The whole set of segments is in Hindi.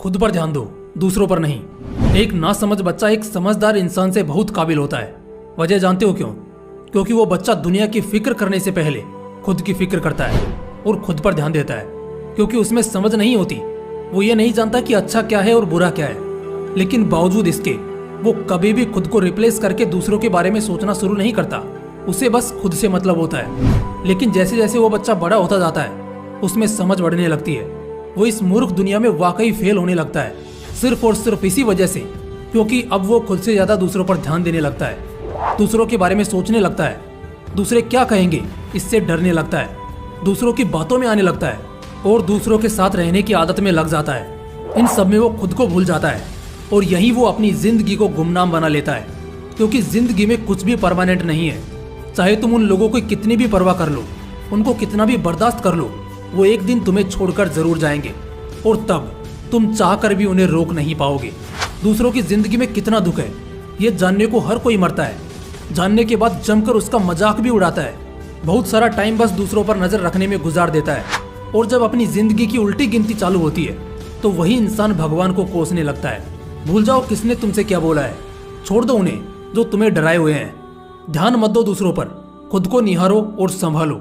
खुद पर ध्यान दो, दूसरों पर नहीं। एक नासमझ बच्चा एक समझदार इंसान से बहुत काबिल होता है। वजह जानते हो क्यों? क्योंकि वो बच्चा दुनिया की फिक्र करने से पहले खुद की फिक्र करता है और खुद पर ध्यान देता है। क्योंकि उसमें समझ नहीं होती, वो ये नहीं जानता कि अच्छा क्या है और बुरा क्या है। लेकिन बावजूद इसके वो कभी भी खुद को रिप्लेस करके दूसरों के बारे में सोचना शुरू नहीं करता। उसे बस खुद से मतलब होता है। लेकिन जैसे जैसे वो बच्चा बड़ा होता जाता है, उसमें समझ बढ़ने लगती है। वो इस मूर्ख दुनिया में वाकई फेल होने लगता है, सिर्फ और सिर्फ इसी वजह से, क्योंकि अब वो खुद से ज्यादा दूसरों पर ध्यान देने लगता है, दूसरों के बारे में सोचने लगता है, दूसरे क्या कहेंगे इससे डरने लगता है, दूसरों की बातों में आने लगता है और दूसरों के साथ रहने की आदत में लग जाता है। इन सब में वो खुद को भूल जाता है और यही वो अपनी जिंदगी को गुमनाम बना लेता है। क्योंकि जिंदगी में कुछ भी परमानेंट नहीं है। चाहे तुम उन लोगों की कितनी भी परवाह कर लो, उनको कितना भी बर्दाश्त कर लो, वो एक दिन तुम्हें छोड़कर जरूर जाएंगे और तब तुम चाहकर भी उन्हें रोक नहीं पाओगे। दूसरों की जिंदगी में कितना दुख है, ये जानने को हर कोई मरता है। जानने के बाद जमकर उसका मजाक भी उड़ाता है। बहुत सारा टाइम बस दूसरों पर नजर रखने में गुजार देता है और जब अपनी जिंदगी की उल्टी गिनती चालू होती है तो वही इंसान भगवान को कोसने लगता है। भूल जाओ किसने तुमसे क्या बोला है, छोड़ दो उन्हें जो तुम्हें डराए हुए हैं। ध्यान मत दो दूसरों पर, खुद को निहारो और संभालो।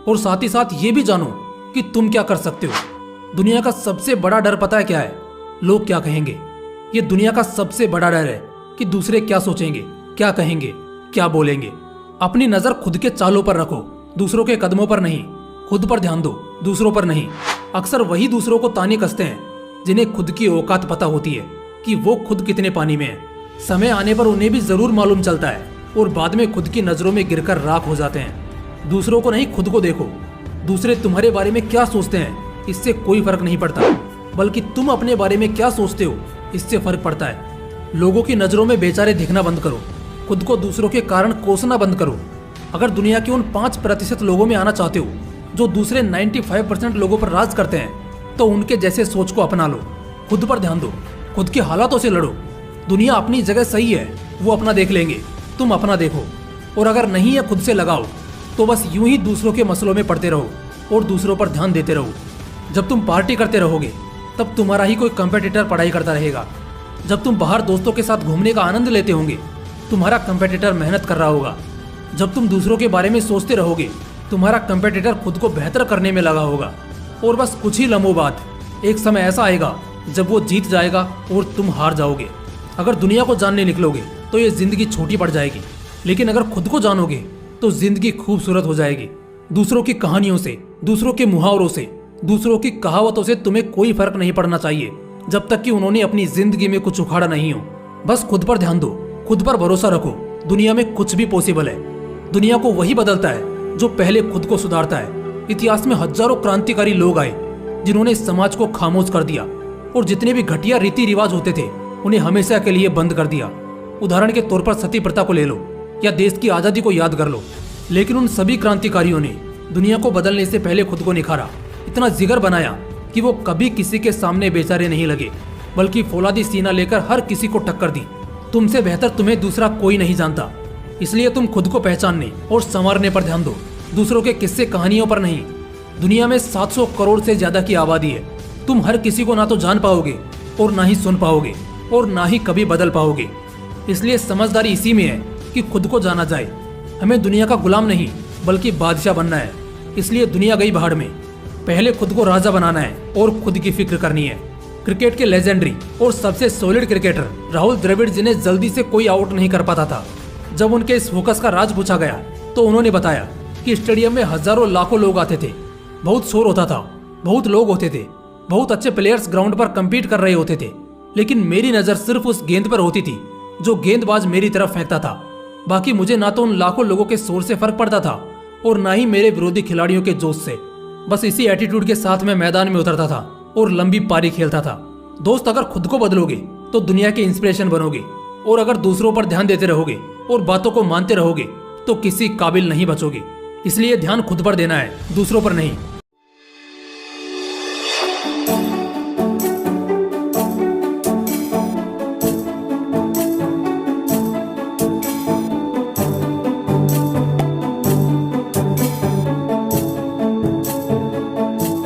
और साथ ही साथ ये भी जानो कि तुम क्या कर सकते हो। दुनिया का सबसे बड़ा डर पता है क्या है? लोग क्या कहेंगे। ये दुनिया का सबसे बड़ा डर है कि दूसरे क्या सोचेंगे, क्या कहेंगे, क्या बोलेंगे। अपनी नजर खुद के चालों पर रखो, दूसरों के कदमों पर नहीं। खुद पर ध्यान दो, दूसरों पर नहीं। अक्सर वही दूसरों को ताने कसते हैं जिन्हें खुद की औकात पता होती है कि वो खुद कितने पानी में है। समय आने पर उन्हें भी जरूर मालूम चलता है और बाद में खुद की नजरों में गिरकर राख हो जाते हैं। दूसरों को नहीं, खुद को देखो। दूसरे तुम्हारे बारे में क्या सोचते हैं इससे कोई फर्क नहीं पड़ता, बल्कि तुम अपने बारे में क्या सोचते हो इससे फर्क पड़ता है। लोगों की नजरों में बेचारे दिखना बंद करो, खुद को दूसरों के कारण कोसना बंद करो। अगर दुनिया के उन 5% लोगों में आना चाहते हो जो दूसरे 95% लोगों पर राज करते हैं, तो उनके जैसे सोच को अपना लो। खुद पर ध्यान दो, खुद के हालातों से लड़ो। दुनिया अपनी जगह सही है, वो अपना देख लेंगे, तुम अपना देखो। और अगर नहीं है खुद से लगाओ तो बस यूं ही दूसरों के मसलों में पड़ते रहो और दूसरों पर ध्यान देते रहो। जब तुम पार्टी करते रहोगे तब तुम्हारा ही कोई कंपेटिटर पढ़ाई करता रहेगा। जब तुम बाहर दोस्तों के साथ घूमने का आनंद लेते होंगे, तुम्हारा कंपेटिटर मेहनत कर रहा होगा। जब तुम दूसरों के बारे में सोचते रहोगे, तुम्हारा कंपेटिटर खुद को बेहतर करने में लगा होगा। और बस कुछ ही लम्हों बाद एक समय ऐसा आएगा जब वो जीत जाएगा और तुम हार जाओगे। अगर दुनिया को जानने निकलोगे तो ये जिंदगी छोटी पड़ जाएगी, लेकिन अगर खुद को जानोगे तो जिंदगी खूबसूरत हो जाएगी। दूसरों की कहानियों से, दूसरों के मुहावरों से, दूसरों की कहावतों से तुम्हें कोई फर्क नहीं पड़ना चाहिए जब तक कि उन्होंने अपनी जिंदगी में कुछ उखाड़ा नहीं हो। बस खुद पर ध्यान दो, खुद पर भरोसा रखो। दुनिया में कुछ भी पॉसिबल है। दुनिया को वही बदलता है जो पहले खुद को सुधारता है। इतिहास में हजारों क्रांतिकारी लोग आए जिन्होंने समाज को खामोश कर दिया और जितने भी घटिया रीति रिवाज होते थे उन्हें हमेशा के लिए बंद कर दिया। उदाहरण के तौर पर सती प्रथा को ले लो या देश की आजादी को याद कर लो। लेकिन उन सभी क्रांतिकारियों ने दुनिया को बदलने से पहले खुद को निखारा, इतना जिगर बनाया कि वो कभी किसी के सामने बेचारे नहीं लगे, बल्कि फौलादी सीना लेकर हर किसी को टक्कर दी। तुमसे बेहतर तुम्हें दूसरा कोई नहीं जानता, इसलिए तुम खुद को पहचानने और संवारने पर ध्यान दो, दूसरों के किस्से कहानियों पर नहीं। दुनिया में 700 करोड़ से ज्यादा की आबादी है। तुम हर किसी को ना तो जान पाओगे और ना ही सुन पाओगे और ना ही कभी बदल पाओगे। इसलिए समझदारी इसी में है कि खुद को जाना जाए। हमें दुनिया का गुलाम नहीं बल्कि बादशाह बनना है। इसलिए दुनिया गई भाड़ में, पहले खुद को राजा बनाना है और खुद की फिक्र करनी है। क्रिकेट के लेजेंडरी और सबसे सॉलिड क्रिकेटर राहुल द्रविड़ जिन्हें जल्दी से कोई आउट नहीं कर पाता था, जब उनके इस फोकस का राज पूछा गया तो उन्होंने बताया कि स्टेडियम में हजारों लाखों लोग आते थे, बहुत शोर होता था, बहुत लोग होते थे, बहुत अच्छे प्लेयर्स ग्राउंड पर कम्पीट कर रहे होते थे, लेकिन मेरी नजर सिर्फ उस गेंद पर होती थी जो गेंदबाज मेरी तरफ फेंकता था। बाकी मुझे ना तो उन लाखों लोगों के शोर से फर्क पड़ता था और ना ही मेरे विरोधी खिलाड़ियों के जोश से। बस इसी एटीट्यूड के साथ मैं मैदान में उतरता था और लंबी पारी खेलता था। दोस्त, अगर खुद को बदलोगे तो दुनिया के इंस्पिरेशन बनोगे, और अगर दूसरों पर ध्यान देते रहोगे और बातों को मानते रहोगे तो किसी काबिल नहीं बचोगे। इसलिए ध्यान खुद पर देना है, दूसरों पर नहीं।